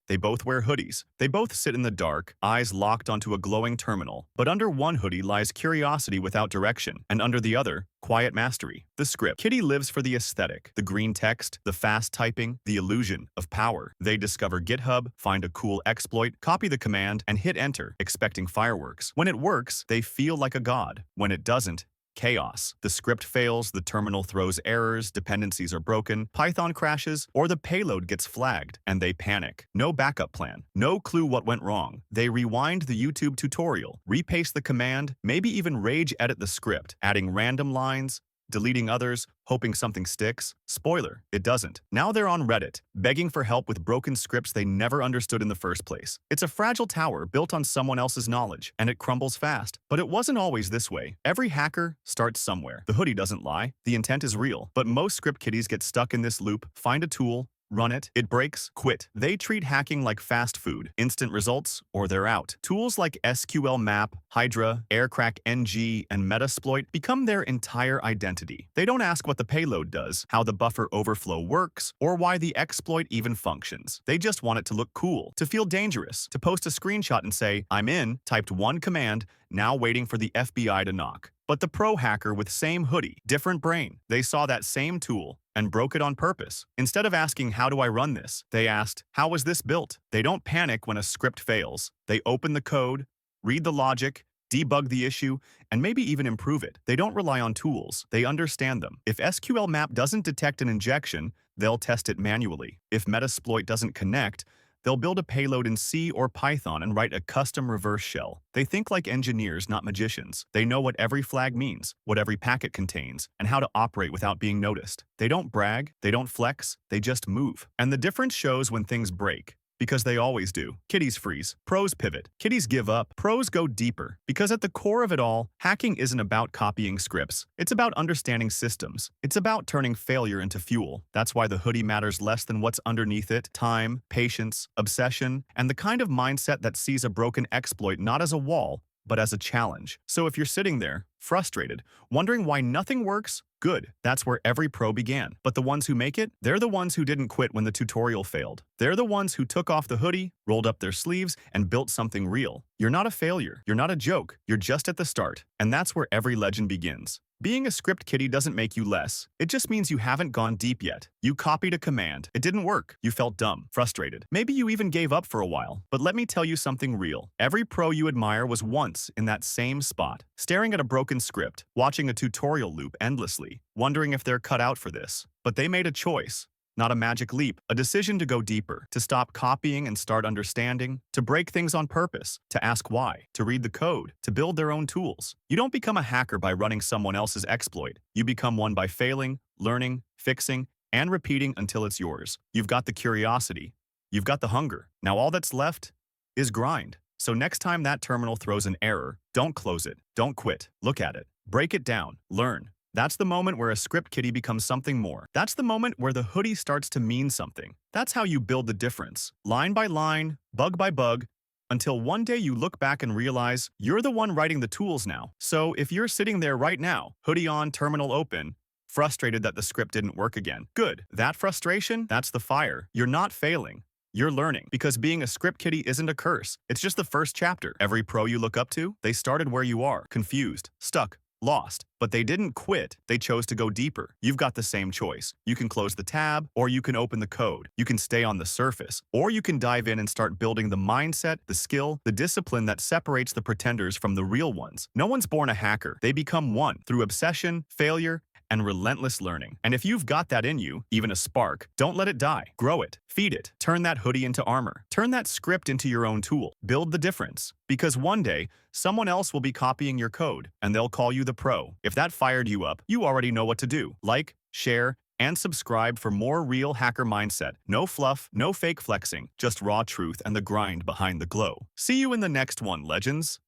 They both wear hoodies. They both sit in the dark, eyes locked onto a glowing terminal. But under one hoodie lies curiosity without direction, and under the other, quiet mastery. The script. Kiddie lives for the aesthetic, the green text, the fast typing, the illusion of power. They discover GitHub, find a cool exploit, copy the command, and hit enter, expecting fireworks. When it works, they feel like a god. When it doesn't, chaos. The script fails, the terminal throws errors, dependencies are broken, Python crashes, or the payload gets flagged, and they panic. No backup plan. No clue what went wrong. They rewind the YouTube tutorial, repaste the command, maybe even rage edit the script, adding random lines, deleting others, hoping something sticks. Spoiler, it doesn't. Now they're on Reddit, begging for help with broken scripts they never understood in the first place. It's a fragile tower built on someone else's knowledge, and it crumbles fast. But it wasn't always this way. Every hacker starts somewhere. The hoodie doesn't lie. The intent is real. But most script kiddies get stuck in this loop, find a tool, run it, it breaks, quit. They treat hacking like fast food, instant results, or they're out. Tools like SQL Map, Hydra, Aircrack NG, and Metasploit become their entire identity. They don't ask what the payload does, how the buffer overflow works, or why the exploit even functions. They just want it to look cool, to feel dangerous, to post a screenshot and say, "I'm in," typed one command, now waiting for the FBI to knock. But the pro hacker with same hoodie, different brain, they saw that same tool and broke it on purpose. Instead of asking, "How do I run this?" they asked, "How was this built?" They don't panic when a script fails. They open the code, read the logic, debug the issue, and maybe even improve it. They don't rely on tools. They understand them. If SQL Map doesn't detect an injection, they'll test it manually. If Metasploit doesn't connect, they'll build a payload in C or Python and write a custom reverse shell. They think like engineers, not magicians. They know what every flag means, what every packet contains, and how to operate without being noticed. They don't brag, they don't flex, they just move. And the difference shows when things break. Because they always do. Kiddies freeze. Pros pivot. Kiddies give up. Pros go deeper. Because at the core of it all, hacking isn't about copying scripts. It's about understanding systems. It's about turning failure into fuel. That's why the hoodie matters less than what's underneath it. Time, patience, obsession, and the kind of mindset that sees a broken exploit not as a wall, but as a challenge. So if you're sitting there, frustrated, wondering why nothing works, good. That's where every pro began. But the ones who make it, they're the ones who didn't quit when the tutorial failed. They're the ones who took off the hoodie, rolled up their sleeves, and built something real. You're not a failure. You're not a joke. You're just at the start. And that's where every legend begins. Being a script kiddie doesn't make you less. It just means you haven't gone deep yet. You copied a command. It didn't work. You felt dumb, frustrated. Maybe you even gave up for a while. But let me tell you something real. Every pro you admire was once in that same spot, staring at a broken script, watching a tutorial loop endlessly, wondering if they're cut out for this. But they made a choice. Not a magic leap, a decision to go deeper, to stop copying and start understanding, to break things on purpose, to ask why, to read the code, to build their own tools. You don't become a hacker by running someone else's exploit. You become one by failing, learning, fixing, and repeating until it's yours. You've got the curiosity. You've got the hunger. Now all that's left is grind. So next time that terminal throws an error, don't close it. Don't quit. Look at it. Break it down. Learn. That's the moment where a script kiddie becomes something more. That's the moment where the hoodie starts to mean something. That's how you build the difference. Line by line, bug by bug, until one day you look back and realize you're the one writing the tools now. So if you're sitting there right now, hoodie on, terminal open, frustrated that the script didn't work again, good. That frustration, that's the fire. You're not failing. You're learning. Because being a script kiddie isn't a curse. It's just the first chapter. Every pro you look up to, they started where you are, confused, stuck, lost. But they didn't quit, they chose to go deeper. You've got the same choice. You can close the tab, or you can open the code. You can stay on the surface, or you can dive in and start building the mindset, the skill, the discipline that separates the pretenders from the real ones. No one's born a hacker. They become one through obsession, failure, and relentless learning. And if you've got that in you, even a spark, don't let it die. Grow it. Feed it. Turn that hoodie into armor. Turn that script into your own tool. Build the difference. Because one day, someone else will be copying your code, and they'll call you the pro. If that fired you up, you already know what to do. Like, share, and subscribe for more real hacker mindset. No fluff, no fake flexing, just raw truth and the grind behind the glow. See you in the next one, legends.